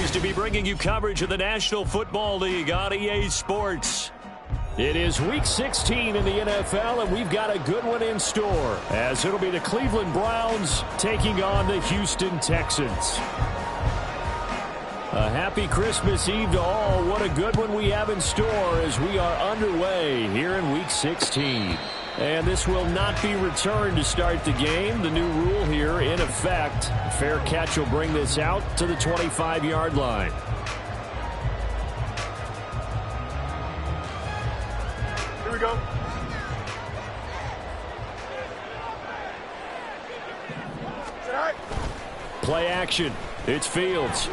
pleased to be bringing you coverage of the National Football League on EA Sports. It is Week 16 in the NFL, and we've got a good one in store, as it'll be the Cleveland Browns taking on the Houston Texans. A happy Christmas Eve to all. What a good one we have in store as we are underway here in Week 16. And this will not be returned to start the game. The new rule here in effect. Fair catch will bring this out to the 25-yard line. Here we go. Play action. It's Fields.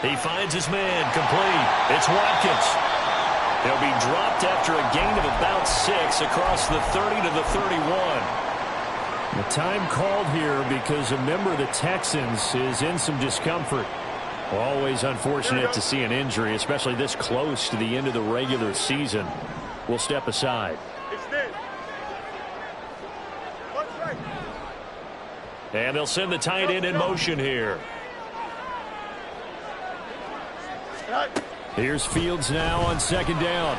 He finds his man, complete. It's Watkins. He'll be dropped after a gain of about 6 across the 30 to the 31. The time called here because a member of the Texans is in some discomfort. Always unfortunate to see an injury, especially this close to the end of the regular season. We'll step aside. And they'll send the tight end in motion here. Here's Fields now on second down.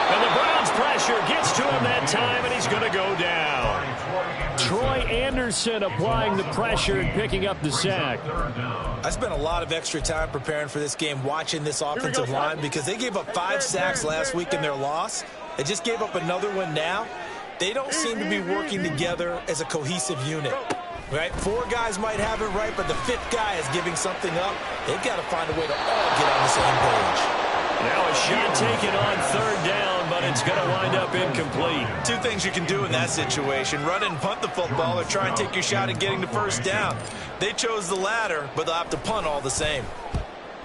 And the Browns pressure gets to him that time, and he's going to go down. Troy Anderson applying the pressure and picking up the sack. I spent a lot of extra time preparing for this game watching this offensive line because they gave up 5 sacks last week in their loss. They just gave up another one now. They don't seem to be working together as a cohesive unit. Right? 4 guys might have it right, but the 5th guy is giving something up. They've got to find a way to all get on the same page. Now a shot taken on third down, but it's going to wind up incomplete. 2 things you can do in that situation: run and punt the football, or try and take your shot at getting the first down. They chose the latter, but they'll have to punt all the same.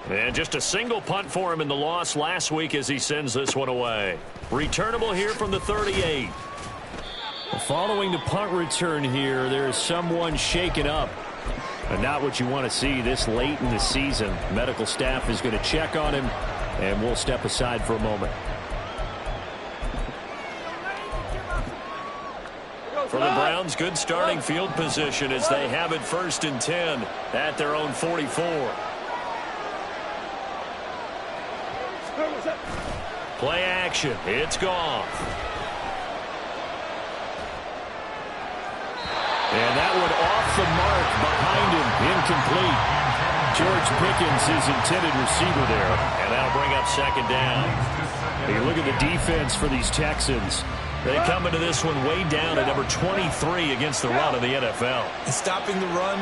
And just a single punt for him in the loss last week as he sends this one away. Returnable here from the 38. Following the punt return here, there is someone shaken up. And not what you want to see this late in the season. Medical staff is going to check on him, and we'll step aside for a moment. For the Browns, good starting field position as they have it 1st and 10 at their own 44. Play action. It's Goff. And that one off the mark behind him, incomplete. George Pickens, his intended receiver there, and that'll bring up second down. You look at the defense for these Texans. They come into this one way down at number 23 against the run of the NFL. And stopping the run,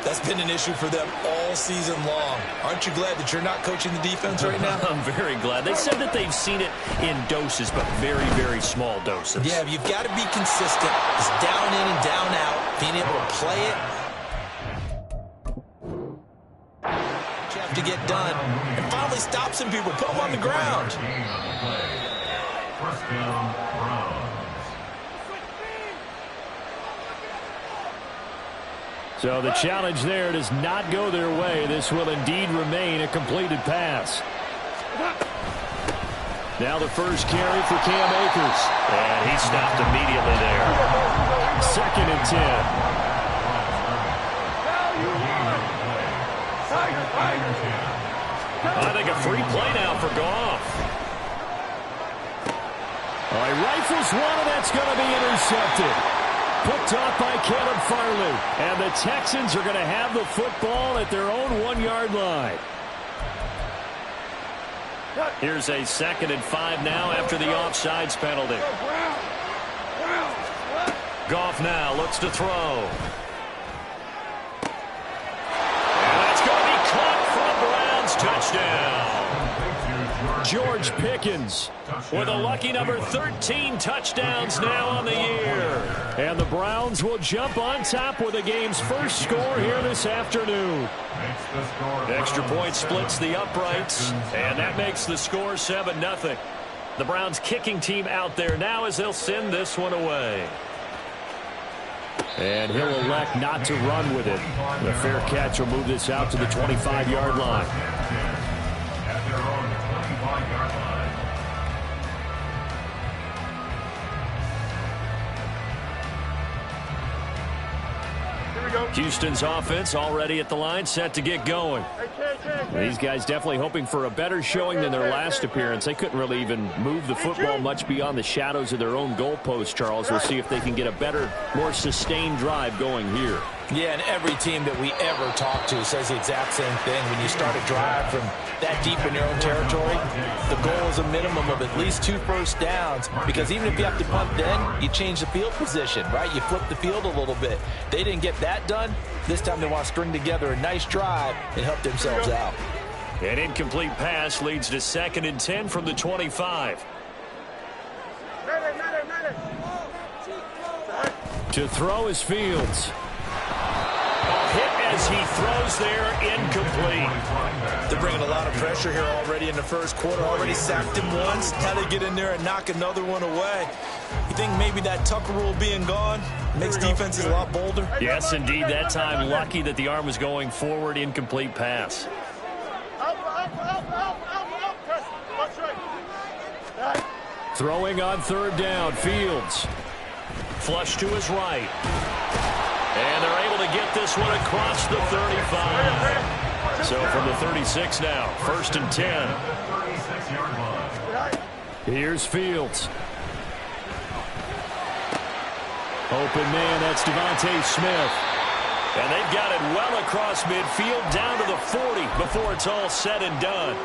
that's been an issue for them all season long. Aren't you glad that you're not coaching the defense right now? I'm very glad. They said that they've seen it in doses, but very, very small doses. Yeah, you've got to be consistent. It's down in and down out. Being able to play it. You have to get done. And finally stop some people. Put them on the ground. First down, Browns. So the challenge there does not go their way. This will indeed remain a completed pass. Now the first carry for Cam Akers. And he stopped immediately there. 2nd and 10. I think a free play now for Goff. He rifles one, and that's going to be intercepted. Picked off by Caleb Farley. And the Texans are going to have the football at their own 1-yard line. Here's a 2nd and 5 now after the offsides penalty. Goff now looks to throw. And that's going to be caught for a Browns touchdown. George Pickens with a lucky number 13 touchdowns now on the year. And the Browns will jump on top with the game's first score here this afternoon. Extra point splits the uprights, and that makes the score 7-0. The Browns kicking team out there now as they'll send this one away. And he'll elect not to run with it. The fair catch will move this out to the 25-yard line. Here we go. Houston's offense already at the line, set to get going. These guys definitely hoping for a better showing than their last appearance. They couldn't really even move the football much beyond the shadows of their own goalpost, Charles. We'll see if they can get a better, more sustained drive going here. Yeah, and every team that we ever talk to says the exact same thing. When you start a drive from that deep in your own territory, the goal is a minimum of at least 2 first downs, because even if you have to punt then, you change the field position, right? You flip the field a little bit. They didn't get that done. This time they want to string together a nice drive and help themselves out. An incomplete pass leads to 2nd and 10 from the 25. To throw is Fields. Hit as he throws there, incomplete. They're bringing a lot of pressure here already in the first quarter. Already sacked him once. Now they get in there and knock another one away. You think maybe that Tucker rule being gone makes defenses a lot bolder? Yes, indeed. That time, lucky that the arm was going forward, incomplete pass. Throwing on 3rd down, Fields. Flush to his right. And they're able to get this one across the 35. So from the 36 now, 1st and 10. Here's Fields. Open man, that's Devontae Smith. And they've got it well across midfield, down to the 40 before it's all said and done.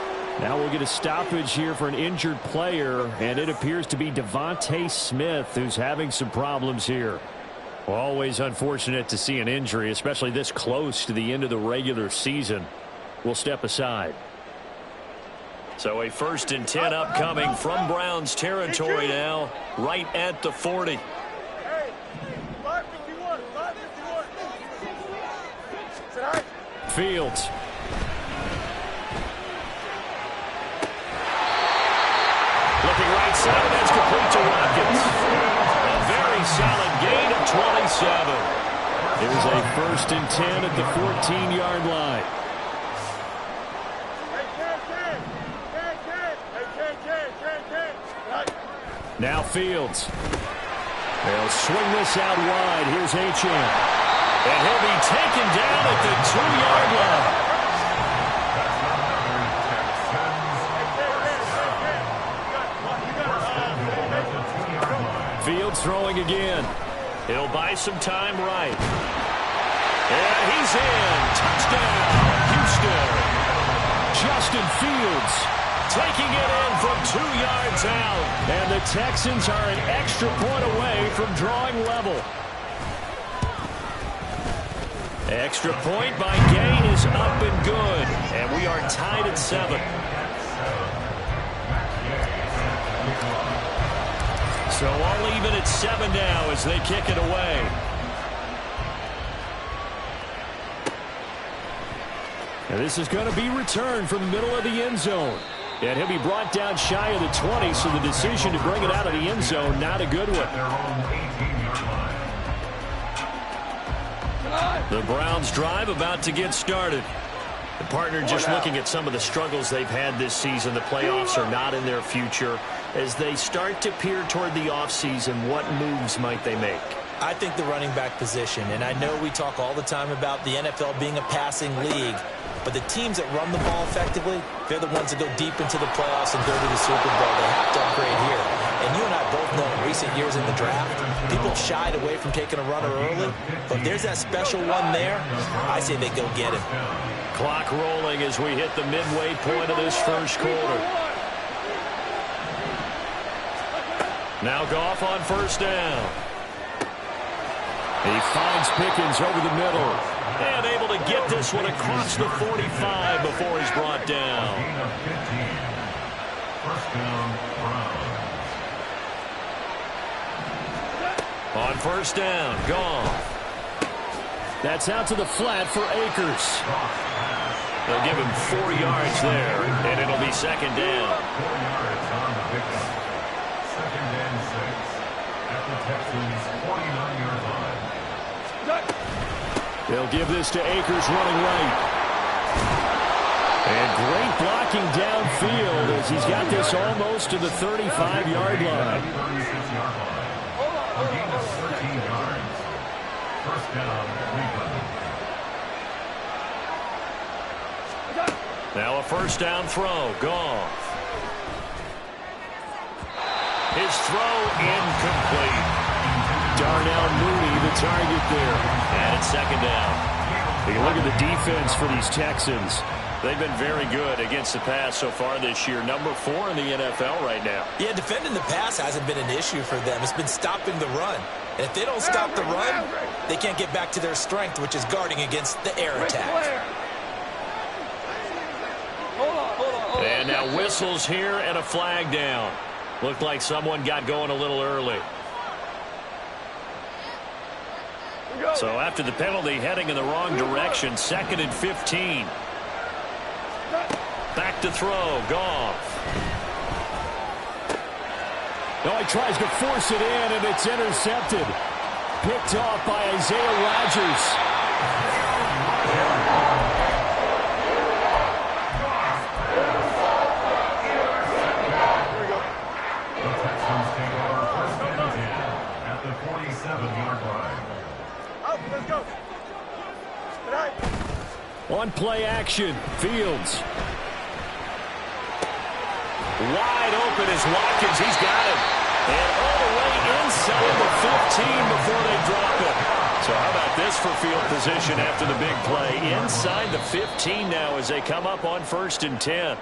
Now we'll get a stoppage here for an injured player, and it appears to be Devontae Smith who's having some problems here. Well, always unfortunate to see an injury, especially this close to the end of the regular season. We'll step aside. So a 1st and 10 upcoming from Browns territory now, right at the 40. Fields. Looking right side, and that's complete to Watkins. A very solid gain of 27. There's a 1st and 10 at the 14-yard line. Now Fields. They'll swing this out wide. Here's Achane. And he'll be taken down at the 2-yard line. Fields throwing again. He'll buy some time right. And he's in. Touchdown, Houston. Justin Fields taking it in from 2 yards out. And the Texans are an extra point away from drawing level. Extra point by Gain is up and good. And we are tied at 7. So all even at 7 now as they kick it away. And this is going to be returned from the middle of the end zone. And he'll be brought down shy of the 20, so the decision to bring it out of the end zone, not a good one. The Browns drive about to get started. The partner just looking at some of the struggles they've had this season. The playoffs are not in their future. As they start to peer toward the offseason, what moves might they make? I think the running back position, and I know we talk all the time about the NFL being a passing league, but the teams that run the ball effectively, they're the ones that go deep into the playoffs and go to the Super Bowl. They have to upgrade here. And you and I both know in recent years in the draft, people shied away from taking a runner early. But if there's that special one there, I say they go get him. Clock rolling as we hit the midway point of this first quarter. Now Goff on 1st down. He finds Pickens over the middle. And able to get this one across the 45 before he's brought down. On 1st down, Goff. That's out to the flat for Akers. They'll give him 4 yards there, and it'll be 2nd down. 2nd and 6 at the Texans' 49-yard line. They'll give this to Akers running right. And great blocking downfield as he's got this almost to the 35-yard line. First down, Cleveland. Now a first down throw. Goff. His throw incomplete. Darnell Mooney the target there. And it's second down. You look at the defense for these Texans. They've been very good against the pass so far this year. Number 4 in the NFL right now. Yeah, defending the pass hasn't been an issue for them. It's been stopping the run. And if they don't stop the run, they can't get back to their strength, which is guarding against the air attack. And now whistles here and a flag down. Looked like someone got going a little early. So after the penalty, heading in the wrong direction, 2nd and 15. Back to throw, Goff. No, he tries to force it in, and it's intercepted. Picked off by Isaiah Rodgers. On play action, Fields. Wide open is Watkins. He's got it. And all the way inside the 15 before they drop it. So how about this for field position after the big play? Inside the 15 now as they come up on 1st and 10.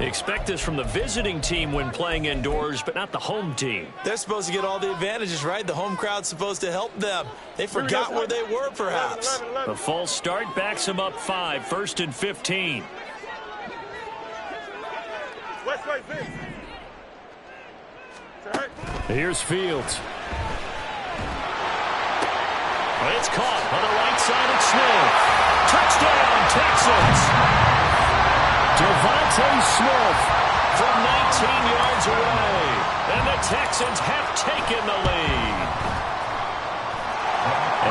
Expect this from the visiting team when playing indoors, but not the home team. They're supposed to get all the advantages, right? The home crowd's supposed to help them. They forgot where they were, perhaps. The false start backs them up 5, 1st and 15. Here's Fields. It's caught on the right side of Smith. Touchdown, Texans! Devontae Smith from 19 yards away. And the Texans have taken the lead.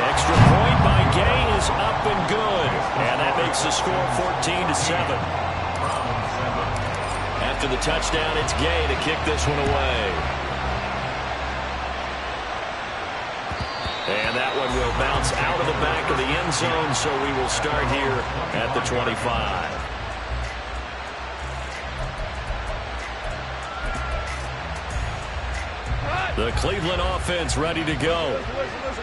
Extra point by Gay is up and good. And that makes the score 14-7. After the touchdown, it's Gay to kick this one away. And that one will bounce out of the back of the end zone, so we will start here at the 25. The Cleveland offense ready to go.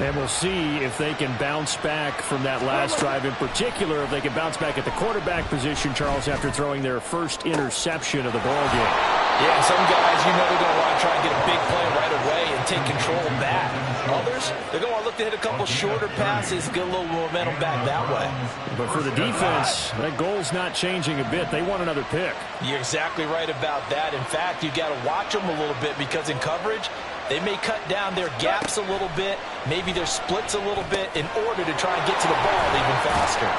And we'll see if they can bounce back from that last drive. In particular, if they can bounce back at the quarterback position, Charles, after throwing their first interception of the ballgame. Yeah, some guys, you know they're going to want to try and get a big play right away and take control back. Others, they're going to want to look to hit a couple shorter passes, get a little momentum back that way. But for the defense, that goal's not changing a bit. They want another pick. You're exactly right about that. In fact, you got to watch them a little bit because in coverage, they may cut down their gaps a little bit, maybe their splits a little bit in order to try and get to the ball even faster.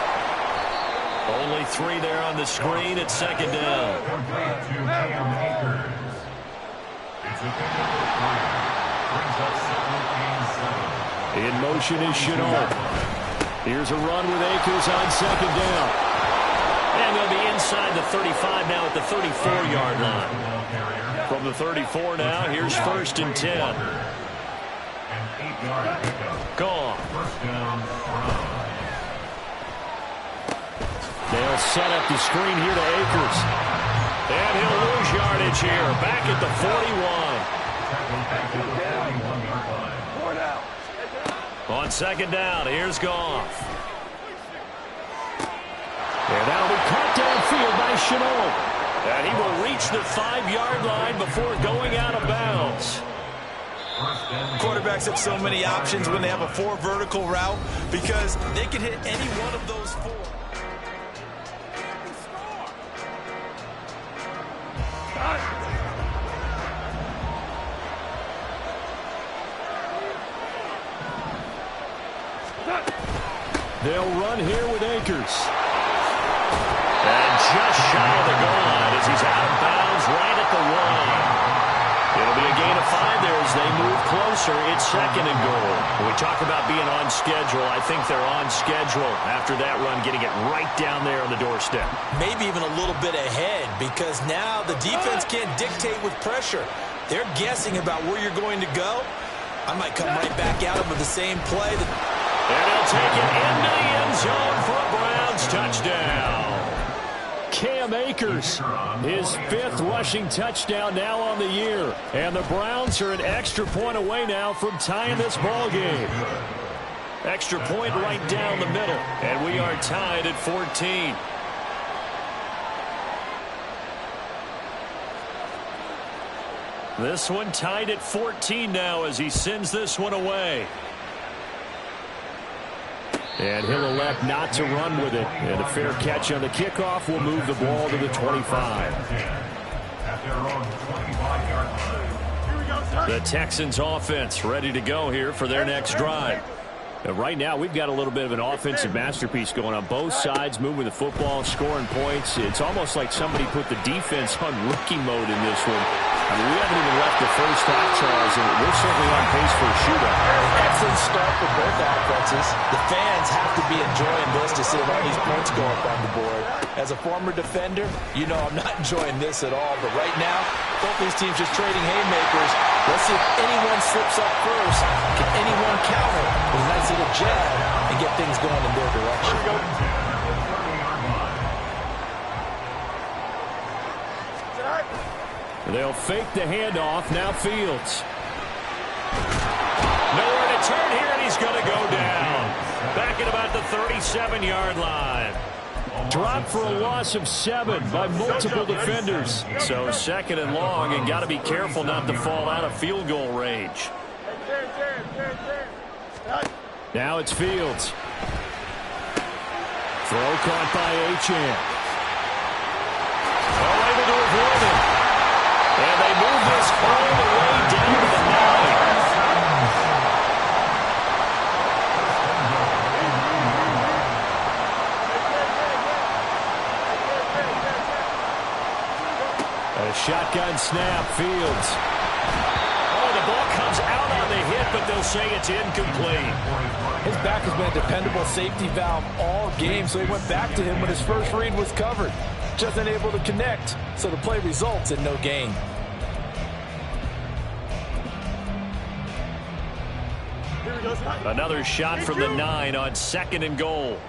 Only 3 there on the screen at 2nd down. In motion is Shenault. Here's a run with Akers on 2nd down. And they'll be inside the 35 now at the 34-yard line. From the 34 now, here's 1st and 10. Gone. They'll set up the screen here to Akers. And he'll lose yardage here. Back at the 41. On 2nd down, here's Goff. And that'll be caught downfield by Shenault. And he will reach the 5-yard line before going out of bounds. Quarterbacks have so many options when they have a 4 vertical route because they can hit any one of those 4. They'll run here with Akers. And just shy of the goal line as he's out of bounds right at the 1. It'll be a gain of 5 there as they move closer. It's 2nd and goal. When we talk about being on schedule, I think they're on schedule after that run, getting it right down there on the doorstep. Maybe even a little bit ahead because now the defense can't dictate with pressure. They're guessing about where you're going to go. I might come right back at them with the same play. And he'll take it into the end zone for a Browns touchdown. Cam Akers, his 5th rushing touchdown now on the year. And the Browns are an extra point away now from tying this ball game. Extra point right down the middle. And we are tied at 14. This one tied at 14 now as he sends this one away. And he'll elect not to run with it. And a fair catch on the kickoff will move the ball to the 25. The Texans offense ready to go here for their next drive. Right now, we've got a little bit of an offensive masterpiece going on. Both sides moving the football, scoring points. It's almost like somebody put the defense on rookie mode in this one. I mean, we haven't even left the first half, Charles, and we're certainly on pace for a shootout. Excellent start for both offenses. The fans have to be enjoying this to see all these points go up on the board. As a former defender, you know I'm not enjoying this at all. But right now, both these teams just trading haymakers. Let's see if anyone slips up first. Can anyone counter with a nice little jab and get things going in their direction? They'll fake the handoff. Now Fields. Nowhere to turn here, and he's going to go down. Back at about the 37-yard line. Dropped for a loss of 7 by multiple defenders. So 2nd and long, and got to be careful not to fall out of field goal range. Now it's Fields. Throw caught by Achane. Able to avoid it. And they move this all the way down to the 9. A shotgun snap, Fields. Oh, the ball comes out on the hit, but they'll say it's incomplete. His back has been a dependable safety valve all game, so he went back to him when his first read was covered. Just unable to connect, so the play results in no gain. Another shot from the 9 on 2nd and goal.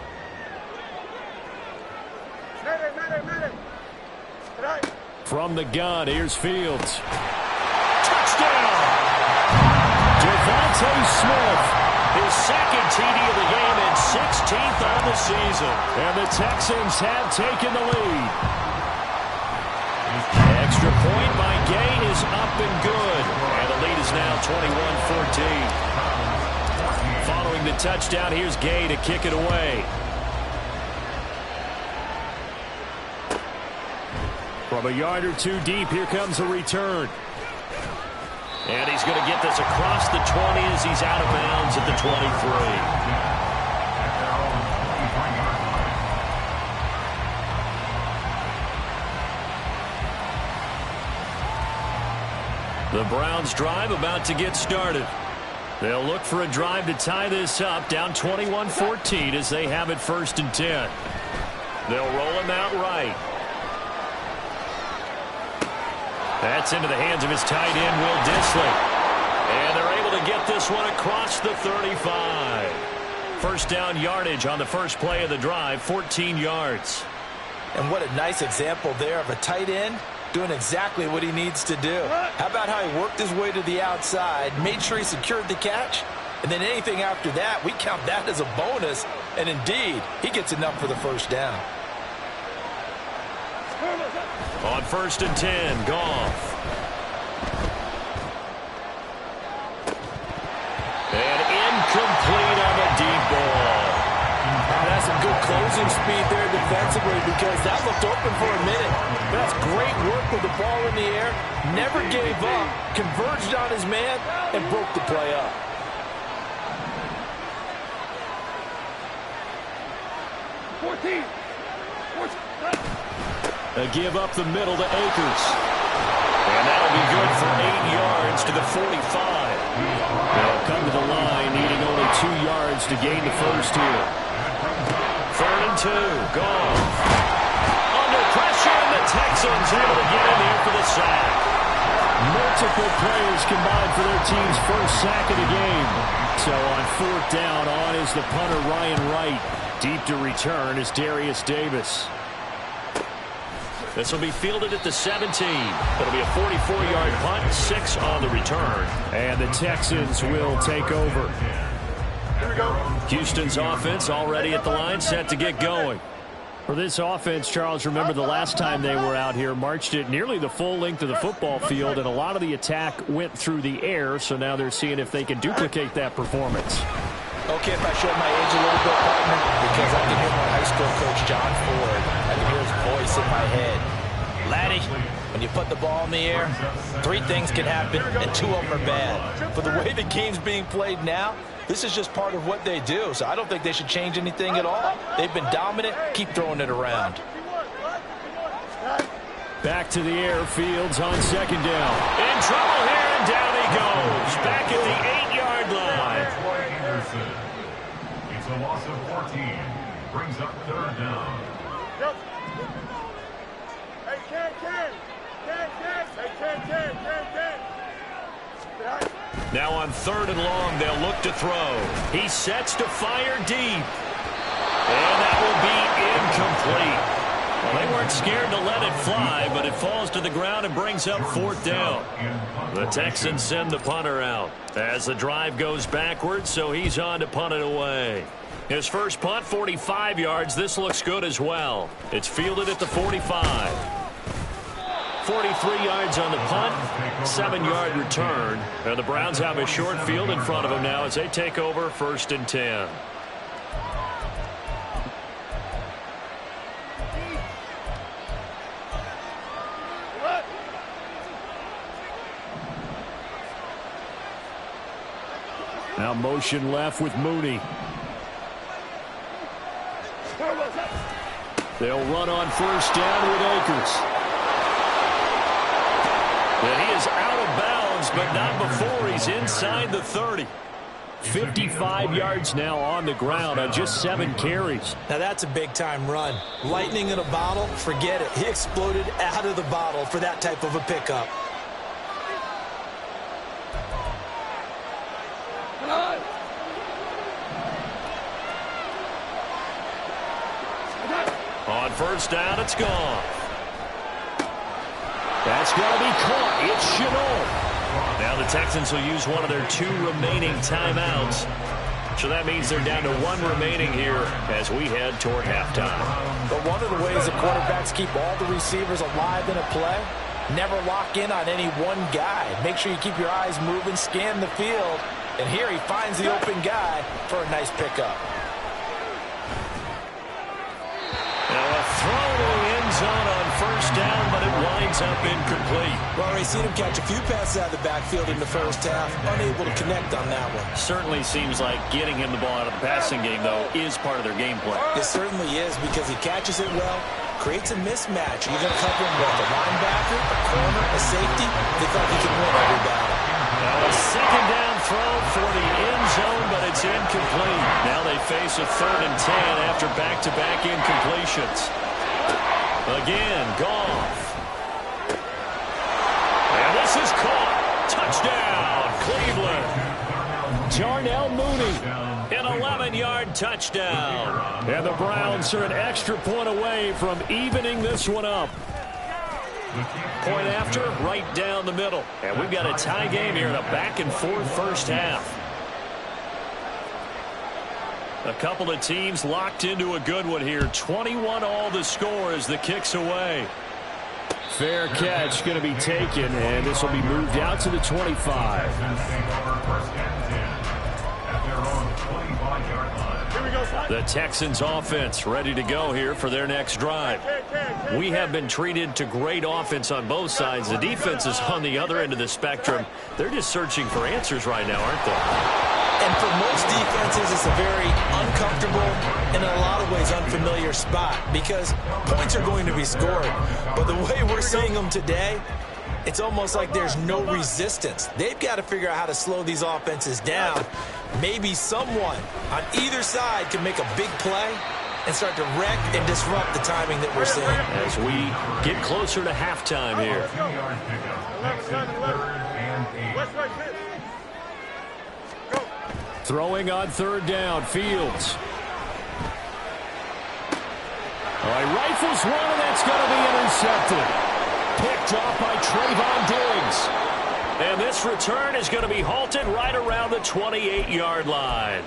From the gun, here's Fields. Touchdown! Devontae Smith, his 2nd TD of the game and 16th on the season. And the Texans have taken the lead. Extra point by Gay is up and good. And the lead is now 21-14. Following the touchdown, here's Gay to kick it away. From a yard or 2 deep, here comes a return. And he's going to get this across the 20 as he's out of bounds at the 23. The Browns drive about to get started. They'll look for a drive to tie this up, down 21-14 as they have it 1st and 10. They'll roll him out right. That's into the hands of his tight end, Will Dissly. And they're able to get this one across the 35. First down yardage on the first play of the drive, 14 yards. And what a nice example there of a tight end doing exactly what he needs to do. How about how he worked his way to the outside, made sure he secured the catch, and then anything after that, we count that as a bonus. And indeed, he gets enough for the first down. On 1st and 10, Goff. And incomplete on the deep ball. That's some good closing speed there defensively because that looked open for a minute. That's great work with the ball in the air. Never gave up, converged on his man, and broke the play up. A give up the middle to Akers. And that'll be good for 8 yards to the 45. They'll come to the line, needing only 2 yards to gain the first here. 3rd and 2, Goff. Under pressure, and the Texans able to get in here for the sack. Multiple players combined for their team's first sack of the game. So on fourth down, on is the punter Ryan Wright. Deep to return is Darius Davis. This will be fielded at the 17. It'll be a 44-yard punt, 6 on the return. And the Texans will take over. Here we go. Houston's offense already at the line, set to get going. For this offense, Charles, remember the last time they were out here, marched it nearly the full length of the football field, and a lot of the attack went through the air, so now they're seeing if they can duplicate that performance. Okay, if I showed my age a little bit, partner, because I can hear my high school coach, John Ford. I can hear his voice in my head. Laddie, when you put the ball in the air, 3 things can happen, and 2 of them are bad. But the way the game's being played now, this is just part of what they do, so I don't think they should change anything at all. They've been dominant. Keep throwing it around. Back to the air, Fields on second down. In trouble here, and down he goes. Back at the 8-yard line. It's a loss of 14. Brings up third down. Hey, Ken. Now on 3rd and long, they'll look to throw. He sets to fire deep. And that will be incomplete. Well, they weren't scared to let it fly, but it falls to the ground and brings up 4th down. The Texans send the punter out as the drive goes backwards, so he's on to punt it away. His first punt, 45 yards. This looks good as well. It's fielded at the 45. 43 yards on the punt, 7-yard return. And the Browns have a short field in front of them now as they take over 1st and 10. Now motion left with Mooney. They'll run on 1st down with Akers. And he is out of bounds, but not before he's inside the 30. 55 yards now on the ground on just 7 carries. Now that's a big-time run. Lightning in a bottle, forget it. He exploded out of the bottle for that type of a pickup. On 1st down, it's gone. That's going to be caught. It's Shenault. Now the Texans will use one of their 2 remaining timeouts. So that means they're down to 1 remaining here as we head toward halftime. But one of the ways that quarterbacks keep all the receivers alive in a play, never lock in on any one guy. Make sure you keep your eyes moving, scan the field. And here he finds the open guy for a nice pickup. Now a throw to the end zone on 1st down, but it winds up incomplete. Well, we've seen him catch a few passes out of the backfield in the first half, unable to connect on that one. Certainly seems like getting him the ball out of the passing game, though, is part of their game plan. It certainly is because he catches it well, creates a mismatch. You're going to cover him with a linebacker, a corner, a safety. They thought he could win every battle. Now a 2nd down throw for the end zone, but it's incomplete. Now they face a 3rd and 10 after back-to-back incompletions. Again, Goff. And this is caught. Touchdown, Cleveland. Darnell Mooney. An 11-yard touchdown. And the Browns are an extra point away from evening this one up. Point after, right down the middle. And we've got a tie game here in a back-and-forth first half. A couple of teams locked into a good one here. 21 all the score as the kick's away. Fair catch going to be taken, and this will be moved out to the 25. The Texans offense ready to go here for their next drive. We have been treated to great offense on both sides. The defense is on the other end of the spectrum. They're just searching for answers right now, aren't they? And for most defenses, it's a very uncomfortable and in a lot of ways unfamiliar spot because points are going to be scored. But the way we're seeing them today, it's almost like there's no resistance. They've got to figure out how to slow these offenses down. Maybe someone on either side can make a big play, and start to wreck and disrupt the timing that we're seeing. As we get closer to halftime here. 2-yard pickup. Texans 3rd and 8. West right pitch. Go. Throwing on 3rd down, Fields. All right, rifles one, and that's going to be intercepted. Picked off by Trayvon Diggs. And this return is going to be halted right around the 28-yard line.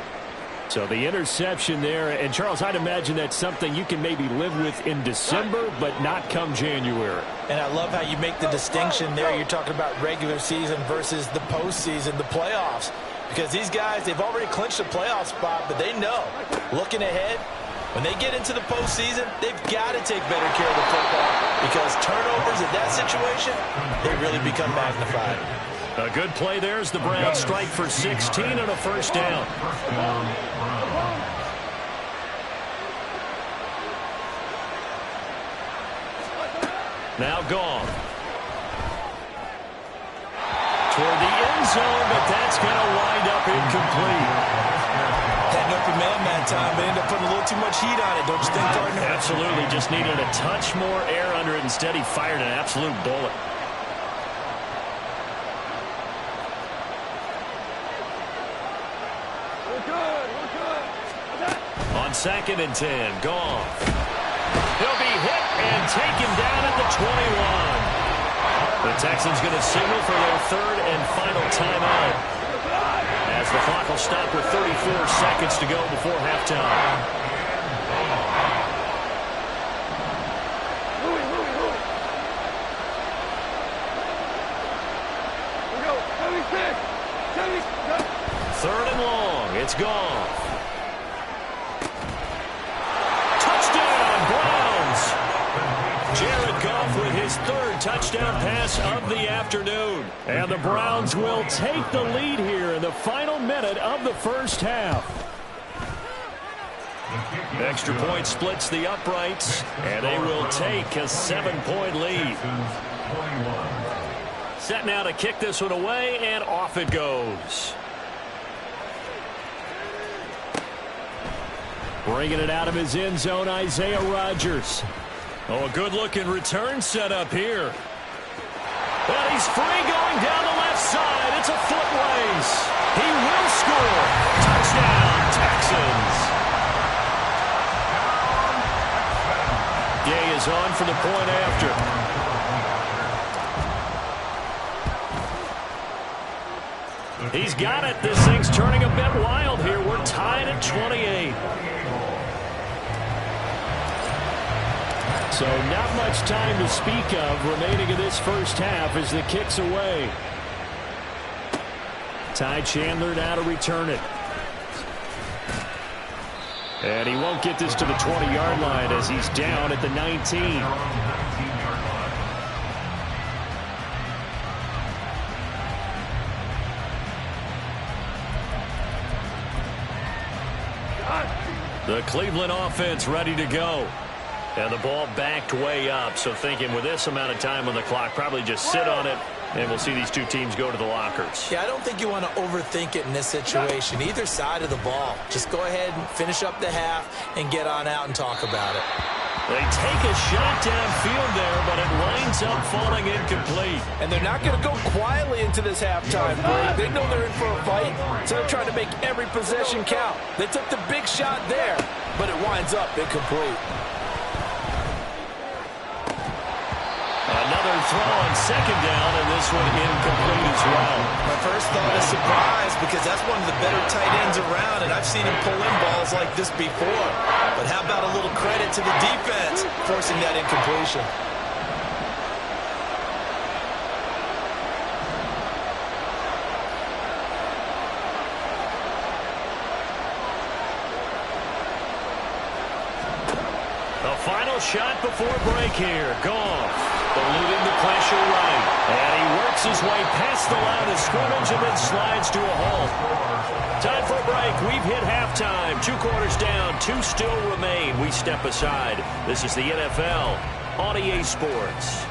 So the interception there, and Charles, I'd imagine that's something you can maybe live with in December, but not come January. And I love how you make the distinction there. You're talking about regular season versus the postseason, the playoffs. Because these guys, they've already clinched a playoff spot, but they know, looking ahead, when they get into the postseason, they've got to take better care of the football because turnovers in that situation, they really become magnified. A good play there as the Browns strike for 16 and a first down. Now gone. Toward the end zone, but that's going to wind up incomplete. Had an open man that time, but ended up putting a little too much heat on it, don't you think, partner? Absolutely. Just needed a touch more air under it. Instead, he fired an absolute bullet. On 2nd and 10, Goff. He'll be hit and taken down at the 21. The Texans going to signal for their 3rd and final timeout, as the clock will stop with 34 seconds to go before halftime. Third and long. It's gone. Touchdown, Browns. Jared Goff with his 3rd touchdown pass of the afternoon. And the Browns will take the lead here in the final minute of the first half. Extra point splits the uprights, and they will take a 7-point lead. Set now to kick this one away, and off it goes. Bringing it out of his end zone, Isaiah Rodgers. Oh, a good-looking return set up here. But he's free going down the left side. It's a foot race. He will score. Touchdown, Texans. Gay is on for the point after. He's got it. This thing's turning a bit wild here. We're tied at 28. So not much time to speak of remaining in this first half as the kick's away. Ty Chandler now to return it. And he won't get this to the 20-yard line as he's down at the 19. The Cleveland offense ready to go. And the ball backed way up, so thinking with this amount of time on the clock, probably just sit on it, and we'll see these two teams go to the lockers. Yeah, I don't think you want to overthink it in this situation, either side of the ball. Just go ahead and finish up the half and get on out and talk about it. They take a shot downfield there, but it winds up falling incomplete. And they're not going to go quietly into this halftime break. They know they're in for a fight, so they're trying to make every possession count. They took the big shot there, but it winds up incomplete. Another throw on 2nd down, and this one incomplete as well. My first thought is surprise, because that's one of the better tight ends around, and I've seen him pull in balls like this before. But how about a little credit to the defense forcing that incompletion? The final shot before break here. Goff eluding the pressure right. And he works his way past the line of scrimmage and then slides to a halt. Time for a break. We've hit halftime. 2 quarters down. 2 still remain. We step aside. This is the NFL on EA Sports.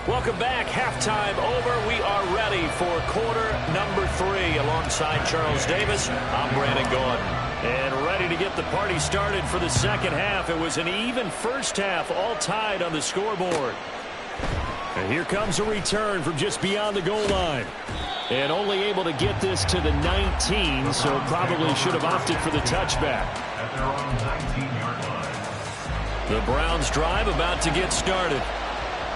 Welcome back. Halftime over. We are ready for quarter number 3. Alongside Charles Davis, I'm Brandon Gaudin. And ready to get the party started for the second half. It was an even first half, all tied on the scoreboard. And here comes a return from just beyond the goal line. And only able to get this to the 19, so probably should have opted for the touchback. At their own 19-yard line. The Browns drive about to get started.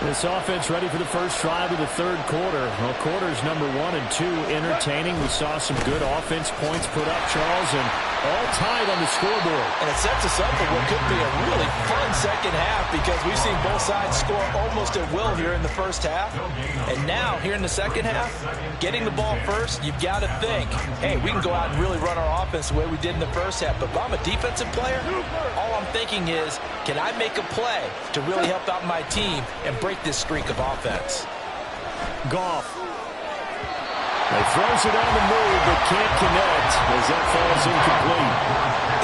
This offense ready for the first drive of the third quarter. Well, quarters number 1 and 2 entertaining. We saw some good offense points put up, Charles, and all tied on the scoreboard. And it sets us up for what could be a really fun second half because we've seen both sides score almost at will here in the first half. And now, here in the second half, getting the ball first, you've got to think, hey, we can go out and really run our offense the way we did in the first half. But if I'm a defensive player, all I'm thinking is, can I make a play to really help out my team and break this streak of offense? Goff. He throws it on the move, but can't connect as that falls incomplete.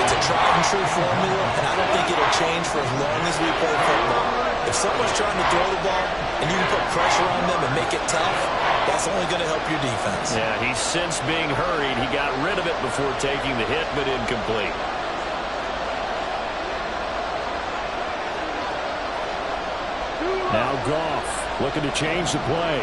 It's a tried and true formula, and I don't think it'll change for as long as we play football. If someone's trying to throw the ball and you can put pressure on them and make it tough, that's only going to help your defense. Yeah, he's since being hurried. He got rid of it before taking the hit, but incomplete. Now Goff looking to change the play.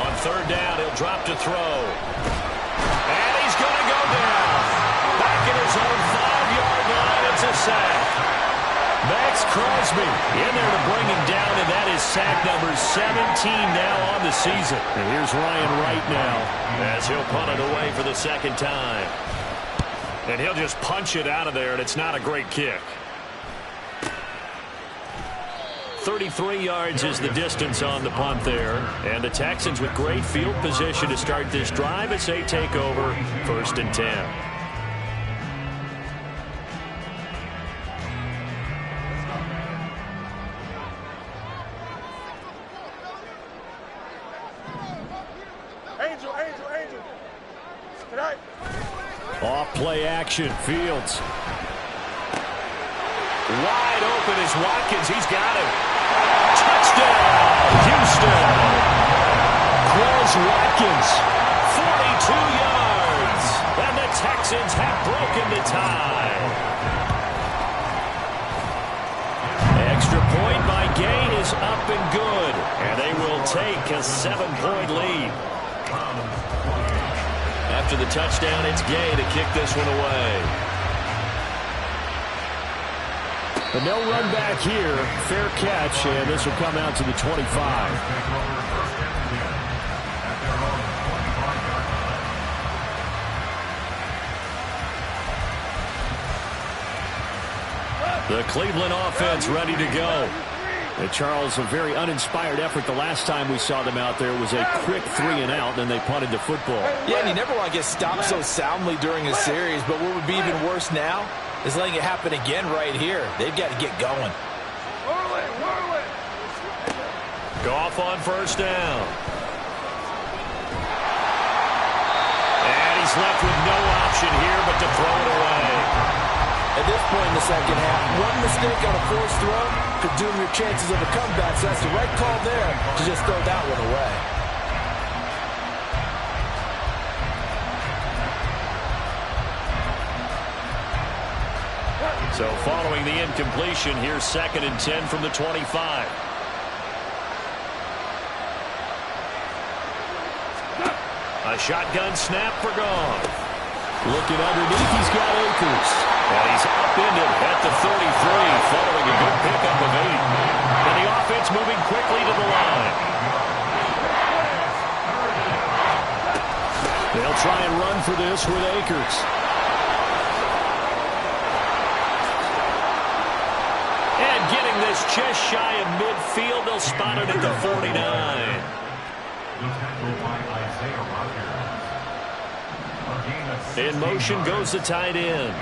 On third down, he'll drop to throw. And he's going to go down. Back at his own 5-yard line. It's a sack. Max Crosby in there to bring him down, and that is sack number 17 now on the season. And here's Ryan Wright now as he'll punt it away for the second time. And he'll just punch it out of there, and it's not a great kick. 33 yards is the distance on the punt there. And the Texans with great field position to start this drive as they take over 1st and 10. Angel. Tonight. off play action. Fields. Wide open is Watkins. He's got him. Touchdown, Houston. Quez Watkins, 42 yards. And the Texans have broken the tie. Extra point by Gay is up and good. And they will take a 7-point lead. After the touchdown, it's Gay to kick this one away. But no run back here. Fair catch, and this will come out to the 25. The Cleveland offense ready to go. Charles, a very uninspired effort the last time we saw them out there was a quick 3-and-out, and they punted the football. Yeah, and you never want to get stopped so soundly during a series, but what would be even worse now is letting it happen again right here. They've got to get going. Goff on first down. And he's left with no option here but to throw it away. At this point in the second half, one mistake on a forced throw could doom your chances of a comeback, so that's the right call there to just throw that one away. So following the incompletion, here's 2nd and 10 from the 25. A shotgun snap for Goff. Looking underneath, he's got Akers. And he's upended at the 33 following a good pickup of 8. And the offense moving quickly to the line. They'll try and run for this with Akers. And getting this just shy of midfield, they'll spot it at the 49. In motion goes the tight end.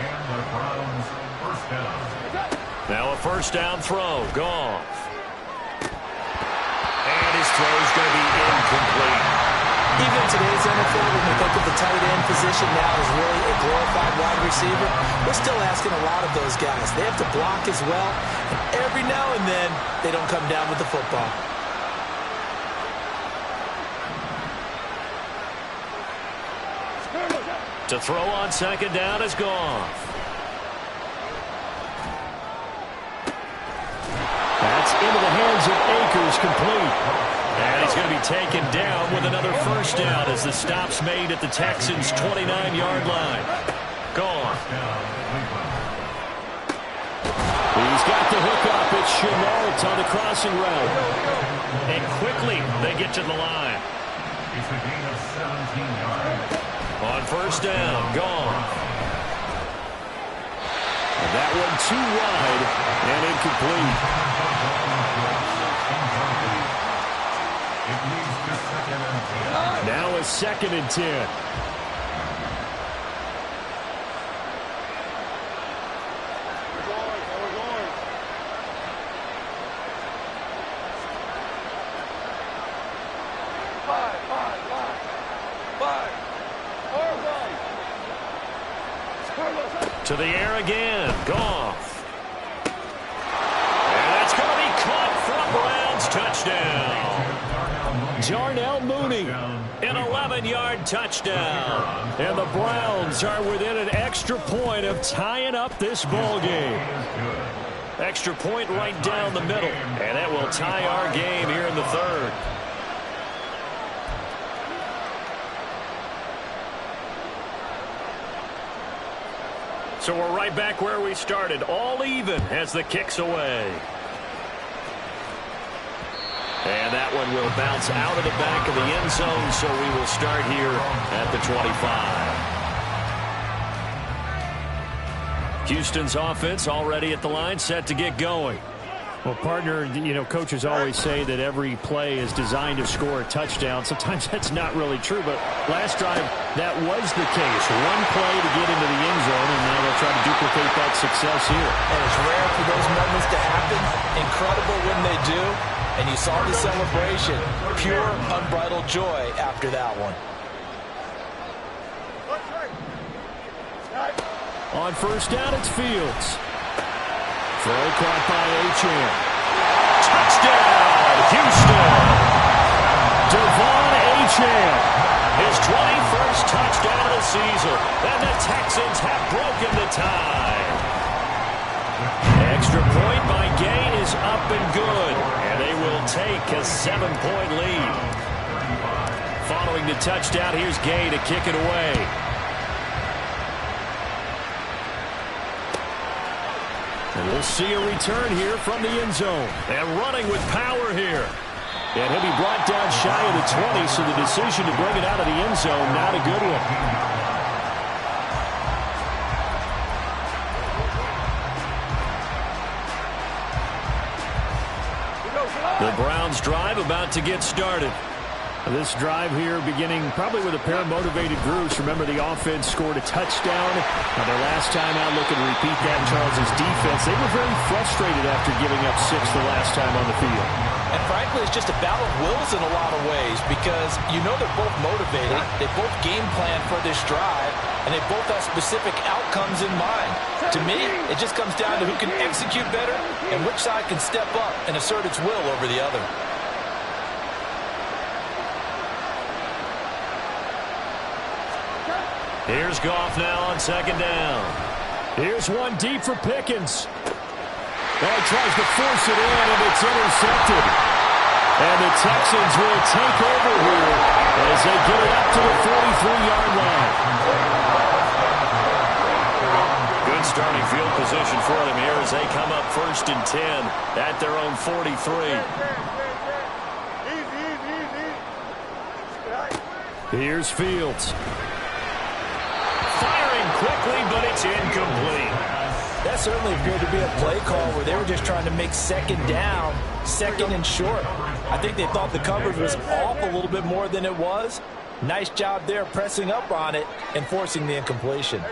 Now a first down throw. Goff. And his throw is going to be incomplete. Even today's NFL, when we think of the tight end position now as really a glorified wide receiver, we're still asking a lot of those guys. They have to block as well, and every now and then they don't come down with the football. To throw on second down is Goff. That's into the hands of Akers, complete. And he's going to be taken down with another first down as the stop's made at the Texans' 29-yard line. Goff. He's got the hook up. It's Shenault on the crossing route. And quickly they get to the line. It's a gain of 17 yards. On first down, Goff. And that one too wide and incomplete. It leads to 2nd and 10. Now a 2nd and 10. To the air again, Goff. And that's going to be caught for a Browns touchdown. Darnell Mooney, an 11-yard touchdown. And the Browns are within an extra point of tying up this ball game. Extra point right down the middle. And that will tie our game here in the third. So we're right back where we started, all even as the kick's away. And that one will bounce out of the back of the end zone, so we will start here at the 25. Houston's offense already at the line, set to get going. Well, partner, you know, coaches always say that every play is designed to score a touchdown. Sometimes that's not really true, but last drive, that was the case. One play to get into the end zone, and now they'll try to duplicate that success here. And it's rare for those moments to happen. Incredible when they do. And you saw the celebration. Pure, unbridled joy after that one. On first down, it's Fields. Throw caught by Achane. Touchdown, Houston! Devon Achane, his 21st touchdown of the season, and the Texans have broken the tie. Extra point by Gay is up and good, and they will take a 7-point lead. Following the touchdown, here's Gay to kick it away. And we'll see a return here from the end zone. And running with power here. And he'll be brought down shy of the 20, so the decision to bring it out of the end zone, not a good one. The Browns drive about to get started. This drive here beginning probably with a pair of motivated groups. Remember, the offense scored a touchdown. Now, their last time out, looking to repeat that in Charles' defense. They were very frustrated after giving up 6 the last time on the field. And frankly, it's just a battle of wills in a lot of ways because you know they're both motivated. They both game plan for this drive, and they both have specific outcomes in mind. To me, it just comes down to who can execute better and which side can step up and assert its will over the other. Here's Goff now on second down. Here's one deep for Pickens. Well, he tries to force it in, and it's intercepted. And the Texans will take over here as they get it up to the 43-yard line. Good starting field position for them here as they come up 1st and 10 at their own 43. Here's Fields. Firing quickly, but it's incomplete. That certainly appeared to be a play call where they were just trying to make second down, second and short. I think they thought the coverage was off a little bit more than it was. Nice job there pressing up on it and forcing the incompletion.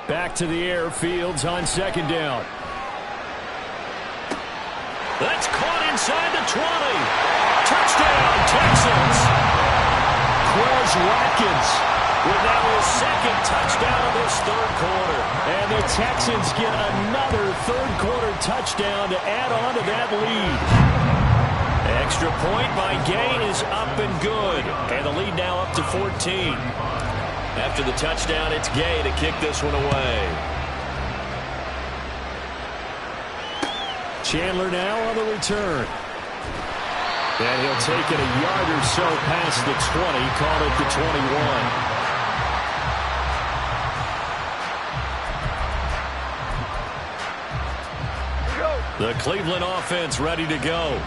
Back to the air, Fields on second down. That's caught inside the 20. Touchdown, Texans. is Watkins with now his second touchdown of this third quarter. And the Texans get another third-quarter touchdown to add on to that lead. Extra point by Gay is up and good. And the lead now up to 14. After the touchdown, it's Gay to kick this one away. Chandler now on the return. And he'll take it a yard or so past the 20, call it the 21. The Cleveland offense ready to go.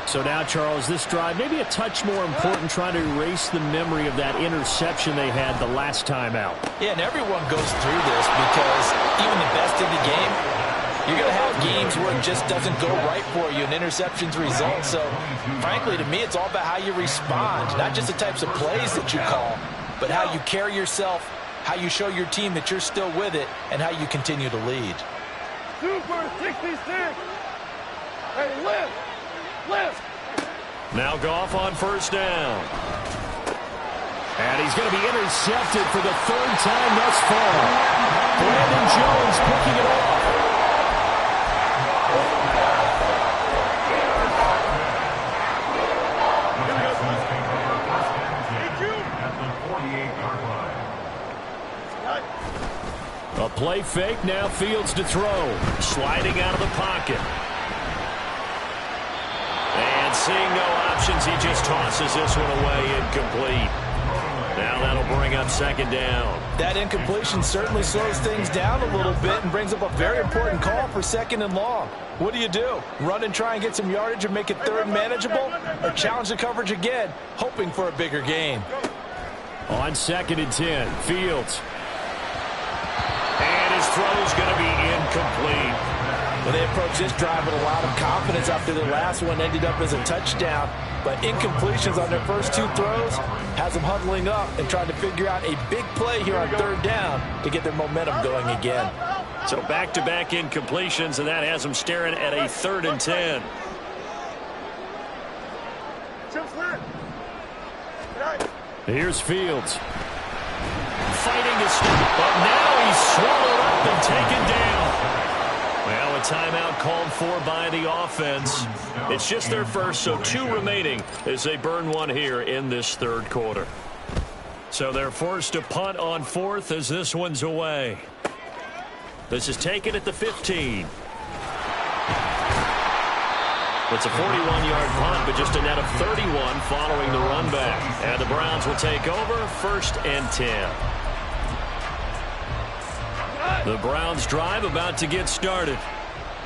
So now, Charles, this drive maybe a touch more important, trying to erase the memory of that interception they had the last time out. Yeah, and everyone goes through this because even the best in the game, you're going to have games where it just doesn't go right for you and interceptions result. So, frankly, to me, it's all about how you respond, not just the types of plays that you call, but how you carry yourself, how you show your team that you're still with it, and how you continue to lead. Super 66. Hey, lift. Lift. Now Goff on first down. And he's going to be intercepted for the third time thus far. Brandon Jones picking it off. A play fake, now Fields to throw. Sliding out of the pocket. And seeing no options, he just tosses this one away, incomplete. Now that'll bring up second down. That incompletion certainly slows things down a little bit and brings up a very important call for second and long. What do? Run and try and get some yardage and make it third manageable? Or challenge the coverage again, hoping for a bigger gain? On 2nd and 10, Fields. And his throw's going to be incomplete. Well, they approached this drive with a lot of confidence after the last one ended up as a touchdown. But incompletions on their first two throws has them huddling up and trying to figure out a big play here on third down to get their momentum going again. So back-to-back incompletions, and that has them staring at a 3rd and 10. Here's Fields. Fighting to stop, but now he's swallowed up and taken down. Well, a timeout called for by the offense. It's just their first, so 2 remaining as they burn one here in this third quarter. So they're forced to punt on 4th as this one's away. This is taken at the 15. It's a 41-yard punt, but just a net of 31 following the run back. And the Browns will take over 1st and 10. The Browns drive about to get started.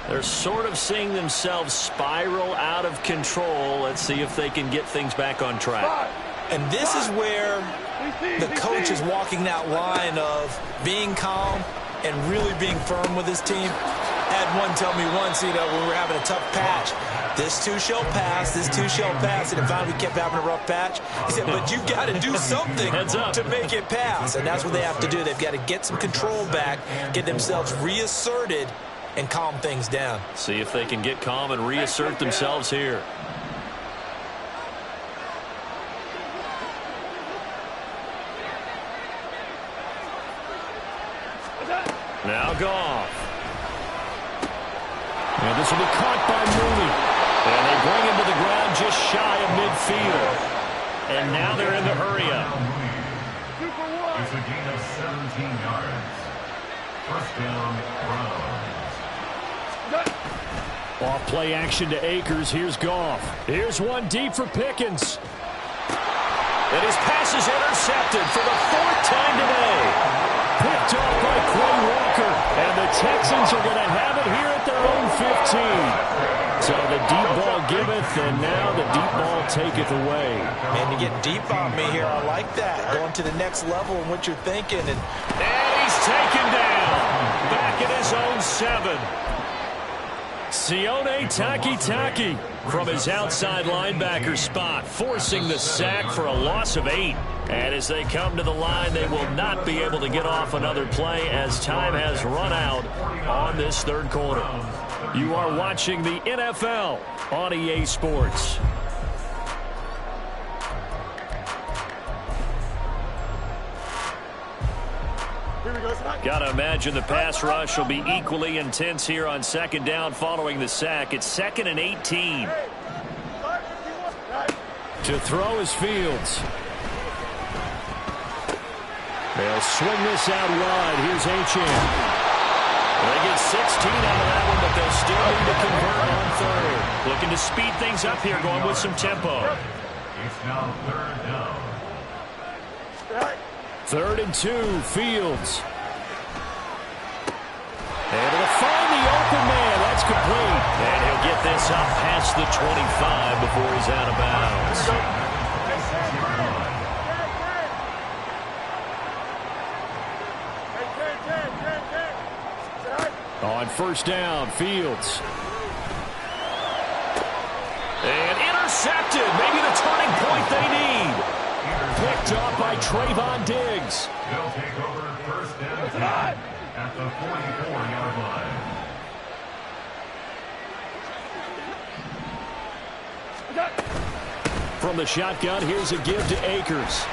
They're sort of seeing themselves spiral out of control. Let's see if they can get things back on track. And this is where the coach is walking that line of being calm and really being firm with his team. I had one tell me once, when we were having a tough patch, this too shall pass, this too shall pass, and if finally we kept having a rough patch, he said, but you've got to do something to make it pass, and that's what they have to do. They've got to get some control back, get themselves reasserted, and calm things down. See if they can get calm and reassert themselves here. Now Goff. And this will be caught by Mooney. And they bring him to the ground just shy of midfield. And now they're in the hurry-up. It's a gain of 17 yards. First down, Browns. Off play action to Akers. Here's Goff. Here's one deep for Pickens. And his pass is intercepted for the 4th time today. Picked off by Quay Walker. And the Texans are going to have it here at their own 15. So the deep ball giveth, and now the deep ball taketh away. And you get deep on me here. I like that. Going to the next level in what you're thinking. And he's taken down. Back at his own 7. Sione Takitaki from his outside linebacker spot, forcing the sack for a loss of 8. And as they come to the line, they will not be able to get off another play as time has run out on this third quarter. You are watching the NFL on EA Sports. Got to imagine the pass rush will be equally intense here on second down following the sack. It's 2nd and 18. To throw is Fields. They'll swing this out wide. Here's Achane. They get 16 out of that one, but they'll still need to convert on third. Looking to speed things up here, going with some tempo. It's now 3rd down. 3rd and 2, Fields. Able to find the open man. That's complete. And he'll get this up past the 25 before he's out of bounds. On 1st down, Fields. And intercepted. Maybe the turning point they need. Picked up by Trayvon Diggs. They'll take over 1st and 10 at the 44-yard line. From the shotgun, here's a give to Akers.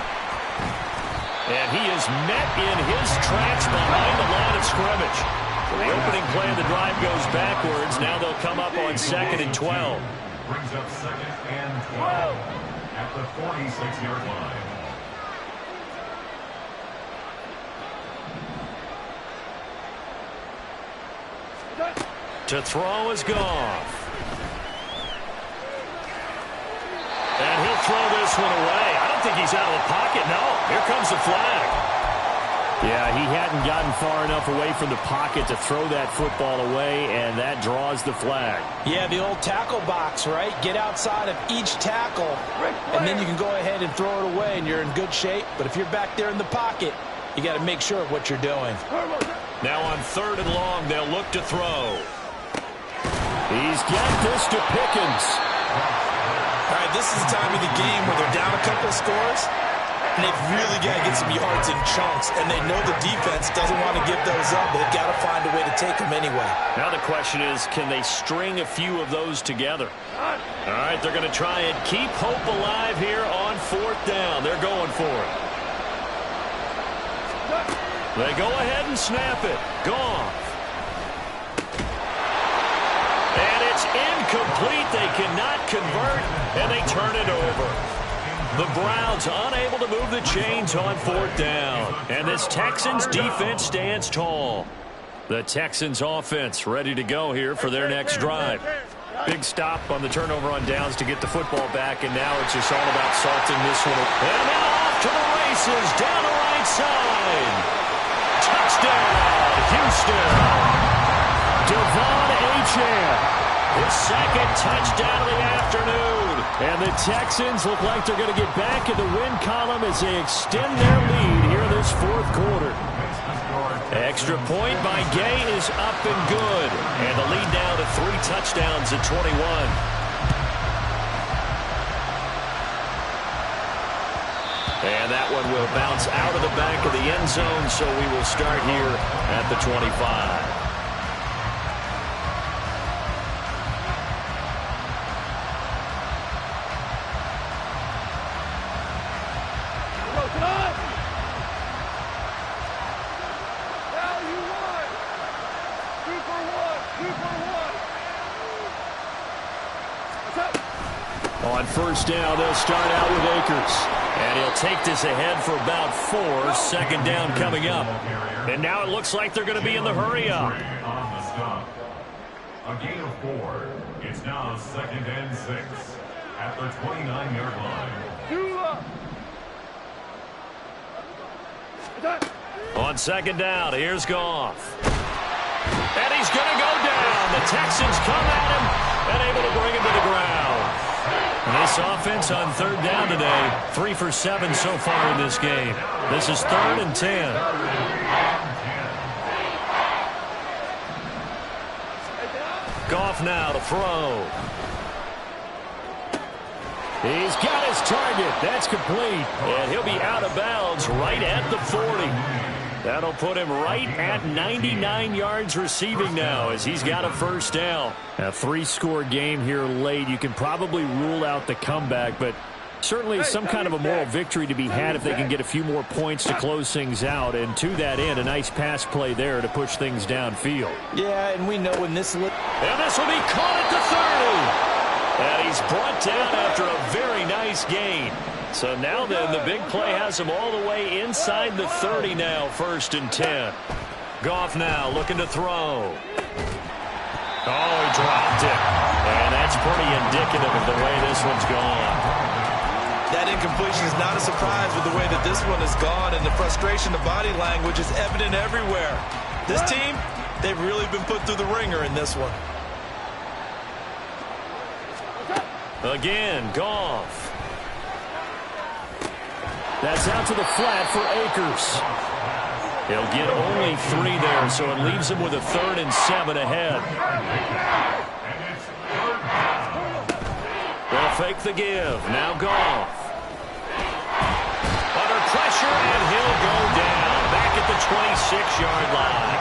And he is met in his tracks behind the line of scrimmage. The opening play of the drive goes backwards. Now they'll come up on 2nd and 12. Brings up 2nd and 12 at the 46-yard line. To throw is Goff. And he'll throw this one away. I don't think he's out of the pocket. No, here comes the flag. Yeah, he hadn't gotten far enough away from the pocket to throw that football away, and that draws the flag. Yeah, the old tackle box, right? Get outside of each tackle, and then you can go ahead and throw it away, and you're in good shape. But if you're back there in the pocket, you got to make sure of what you're doing. Now on 3rd and long, they'll look to throw. He's got this to Pickens. All right, this is the time of the game where they're down a couple of scores, and they've really got to get some yards in chunks, and they know the defense doesn't want to give those up, but they've got to find a way to take them anyway. Now the question is, can they string a few of those together? All right, they're going to try and keep hope alive here on 4th down. They're going for it. They go ahead and snap it. Goff. And it's incomplete. They cannot convert, and they turn it over. The Browns unable to move the chains on 4th down. And this Texans defense stands tall. The Texans offense ready to go here for their next drive. Big stop on the turnover on downs to get the football back, and now it's just all about salting this one. And now off to the races down the right side. Touchdown, Houston. Devon Achane. His 2nd touchdown of the afternoon. And the Texans look like they're going to get back in the win column as they extend their lead here in this 4th quarter. Extra point by Gay is up and good. And the lead now to 3 touchdowns at 21. And that one will bounce out of the back of the end zone, so we will start here at the 25. On 1st down, they'll start out with Akers. And he'll take this ahead for about 4. 2nd down coming up. And now it looks like they're going to be in the hurry up. A gain of 4. It's now 2nd and 6 at the 29-yard line. On 2nd down, here's Goff. And he's going to go down. The Texans come at him and able to bring him to the ground. And this offense on 3rd down today, 3 for 7 so far in this game. This is 3rd and 10. Goff now to throw. He's got his target. That's complete. And he'll be out of bounds right at the 40. That'll put him right at 99 yards receiving now as he's got a 1st down. A 3-score game here late. You can probably rule out the comeback, but Certainly some kind of a moral victory to be had if they can get a few more points to close things out. And to that end, a nice pass play there to push things downfield. Yeah, and we know when this... And this will be caught at the 30. And he's brought down after a very nice gain. So now then, the big play has him all the way inside the 30 now, 1st and 10. Goff now looking to throw. Oh, he dropped it. And that's pretty indicative of the way this one's gone. That incompletion is not a surprise with the way that this one has gone, and the frustration, the body language is evident everywhere. This team, they've really been put through the ringer in this one. Again, Goff. That's out to the flat for Akers. He'll get only 3 there, so it leaves him with a 3rd and 7 ahead. They'll fake the give. Now Goff. Under pressure, and he'll go down. Back at the 26-yard line.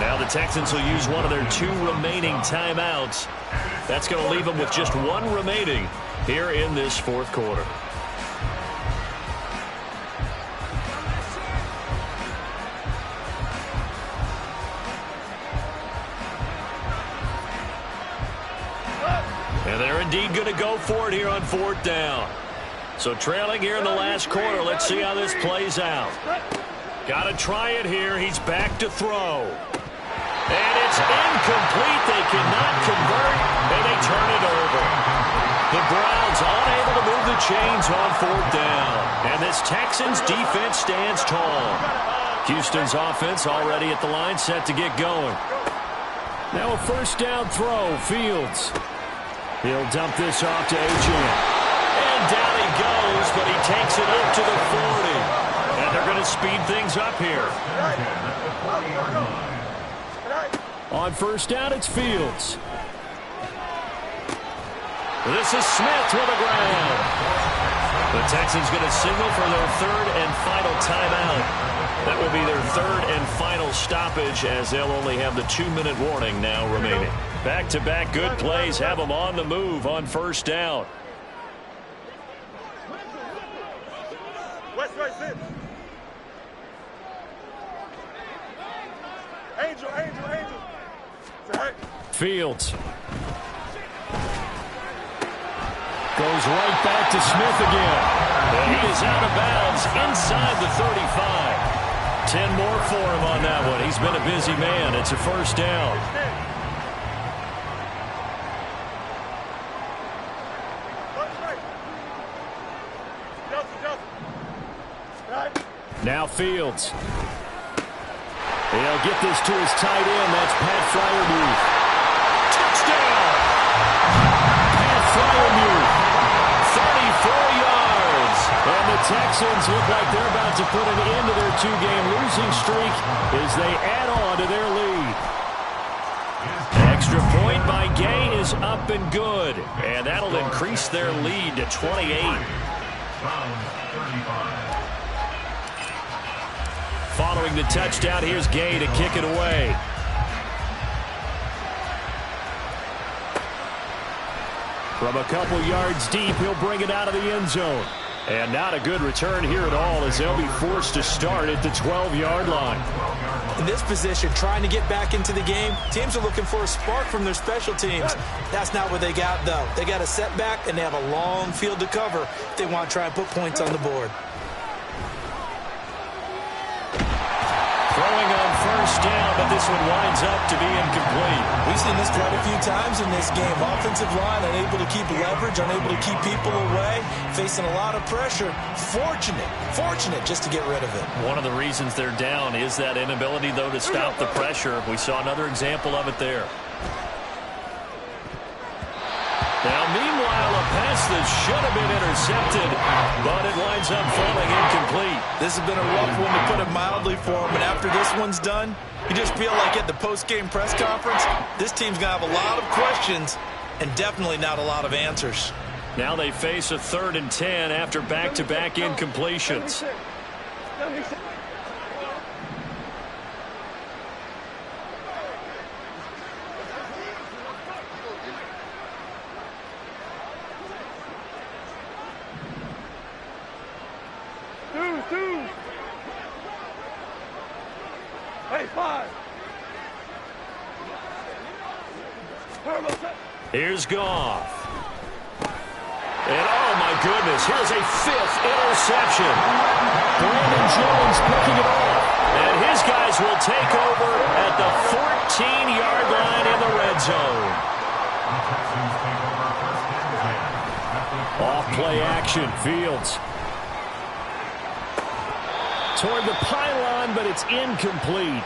Now the Texans will use one of their 2 remaining timeouts. That's going to leave them with just 1 remaining here in this 4th quarter. And they're indeed going to go for it here on 4th down. So trailing here in the last quarter. Let's see how this plays out. Got to try it here. He's back to throw. And it's incomplete. They cannot convert, and they turn it over. The Browns unable to move the chains on 4th down. And this Texans defense stands tall. Houston's offense already at the line, set to get going. Now a 1st down throw. Fields. He'll dump this off to Achane. And down he goes, but he takes it up to the 40. And they're going to speed things up here. On 1st down, it's Fields. This is Smith with the ground. The Texans going to signal for their 3rd and final timeout. That will be their 3rd and final stoppage, as they'll only have the 2-minute warning now remaining. Back-to-back good plays have them on the move on 1st down. Fields. Goes right back to Smith again. And he is out of bounds inside the 35. 10 more for him on that one. He's been a busy man. It's a 1st down. Now Fields. He'll get this to his tight end. That's Pat Freiermuth. Touchdown! Pat Freiermuth. 34 yards. And the Texans look like they're about to put an end to their 2-game losing streak as they add on to their lead. Extra point by Gay is up and good. And that'll increase their lead to 28. Following the touchdown, here's Gay to kick it away. From a couple yards deep, he'll bring it out of the end zone. And not a good return here at all, as they'll be forced to start at the 12-yard line. In this position, trying to get back into the game, teams are looking for a spark from their special teams. That's not what they got, though. They got a setback, and they have a long field to cover if they want to try and put points on the board. Throwing on 1st down, but this one winds up to be incomplete. We've seen this quite a few times in this game. Offensive line unable to keep leverage, unable to keep people away, facing a lot of pressure. Fortunate just to get rid of it. One of the reasons they're down is that inability, though, to stop the pressure. We saw another example of it there. Now, meanwhile, a pass that should have been intercepted, but it winds up falling incomplete. This has been a rough one, to put it mildly, for him. And after this one's done, you just feel like at the post-game press conference, this team's going to have a lot of questions and definitely not a lot of answers. Now they face a 3rd and 10 after back-to-back incompletions. Hey, 5. Here's Goff. And oh my goodness, here's a 5th interception. Brandon Jones picking it off. And his guys will take over at the 14-yard line in the red zone. Off play action, Fields. Toward the pylon, but it's incomplete.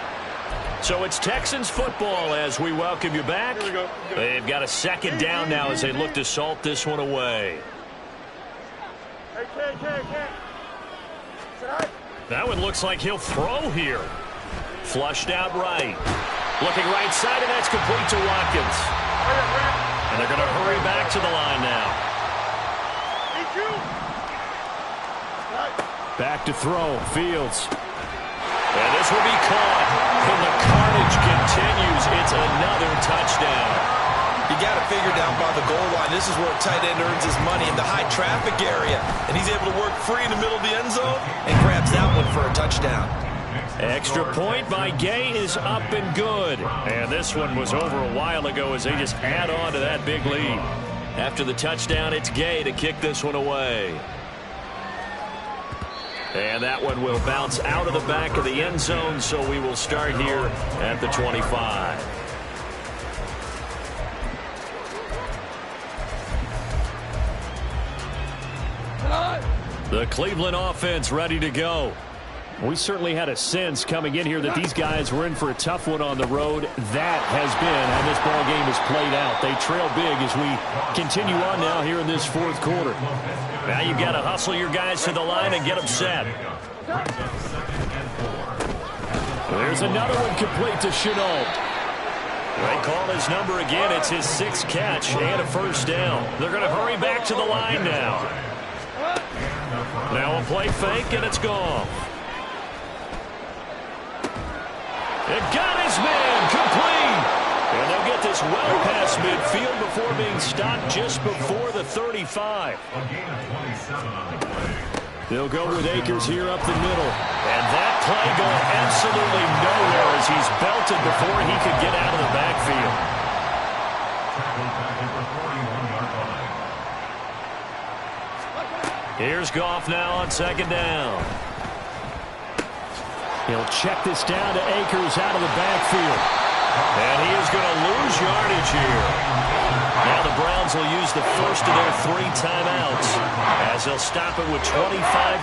So it's Texans football as we welcome you back. They've got a 2nd down now as they look to salt this one away. That one looks like he'll throw here. Flushed out right. Looking right side, and that's complete to Watkins. And they're going to hurry back to the line now. Back to throw, Fields. And this will be caught. And the carnage continues. It's another touchdown. You got to figure down by the goal line. This is where a tight end earns his money in the high traffic area. And he's able to work free in the middle of the end zone and grabs that one for a touchdown. Extra point by Gay is up and good. And this one was over a while ago as they just add on to that big lead. After the touchdown, it's Gay to kick this one away. And that one will bounce out of the back of the end zone, so we will start here at the 25. The Cleveland offense ready to go. We certainly had a sense coming in here that these guys were in for a tough one on the road. That has been how this ball game has played out. They trail big as we continue on now here in this 4th quarter. Now you've got to hustle your guys to the line and get them set. There's another one complete to Shenault. They call his number again. It's his 6th catch and a 1st down. They're going to hurry back to the line now. Now a play fake, and it's gone. It got his man complete. And they'll get this well past midfield before being stopped just before the 35. They'll go with Akers here up the middle. And that play going absolutely nowhere as he's belted before he could get out of the backfield. Here's Goff now on 2nd down. He'll check this down to Akers out of the backfield. And he is going to lose yardage here. Now the Browns will use the first of their 3 timeouts as they'll stop it with 25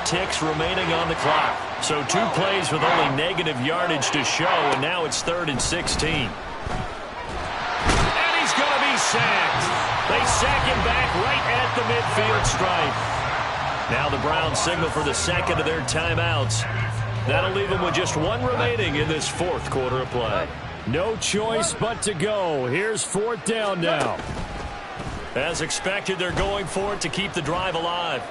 ticks remaining on the clock. So 2 plays with only negative yardage to show, and now it's 3rd and 16. And he's going to be sacked. They sack him back right at the midfield stripe. Now the Browns signal for the 2nd of their timeouts. That'll leave them with just 1 remaining in this 4th quarter of play. No choice but to go. Here's 4th down now. As expected, they're going for it to keep the drive alive.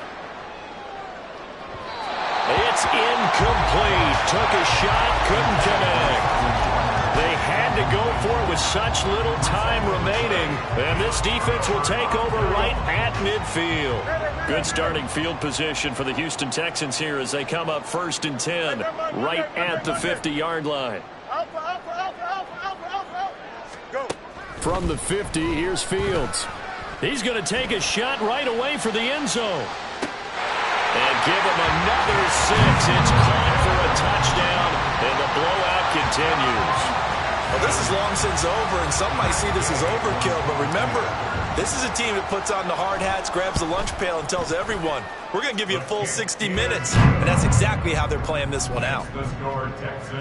It's incomplete. Took a shot, couldn't connect. They had to go for it with such little time remaining. And this defense will take over right at midfield. Good starting field position for the Houston Texans here as they come up 1st and 10 right at the 50-yard line. From the 50, here's Fields. He's going to take a shot right away for the end zone. And give him another 6. It's caught for a touchdown, and the blowout continues. Well, this is long since over, and some might see this as overkill, but remember, this is a team that puts on the hard hats, grabs the lunch pail, and tells everyone, we're going to give you a full 60 minutes. And that's exactly how they're playing this one out.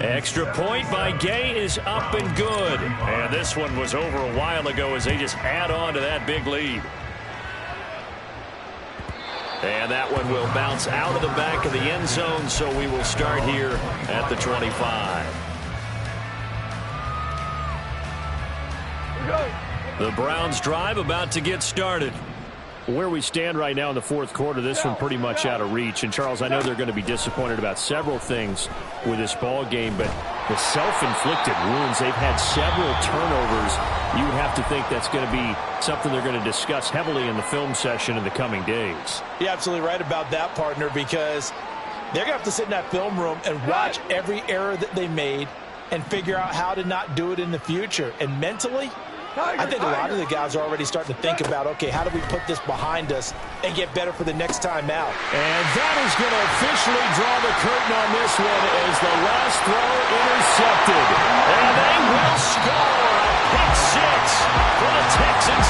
Extra point by Gay is up and good. And this one was over a while ago as they just add on to that big lead. And that one will bounce out of the back of the end zone, so we will start here at the 25. The Browns drive about to get started. Where we stand right now in the 4th quarter, this one pretty much out of reach. And, Charles, I know they're going to be disappointed about several things with this ball game, but the self-inflicted wounds, they've had several turnovers. You have to think that's going to be something they're going to discuss heavily in the film session in the coming days. You're absolutely right about that, partner, because they're going to have to sit in that film room and watch every error that they made, and figure out how to not do it in the future. And mentally, I think a lot of the guys are already starting to think about, okay, how do we put this behind us and get better for the next time out? And that is going to officially draw the curtain on this one as the last throw intercepted. And they will score a pick six for the Texans.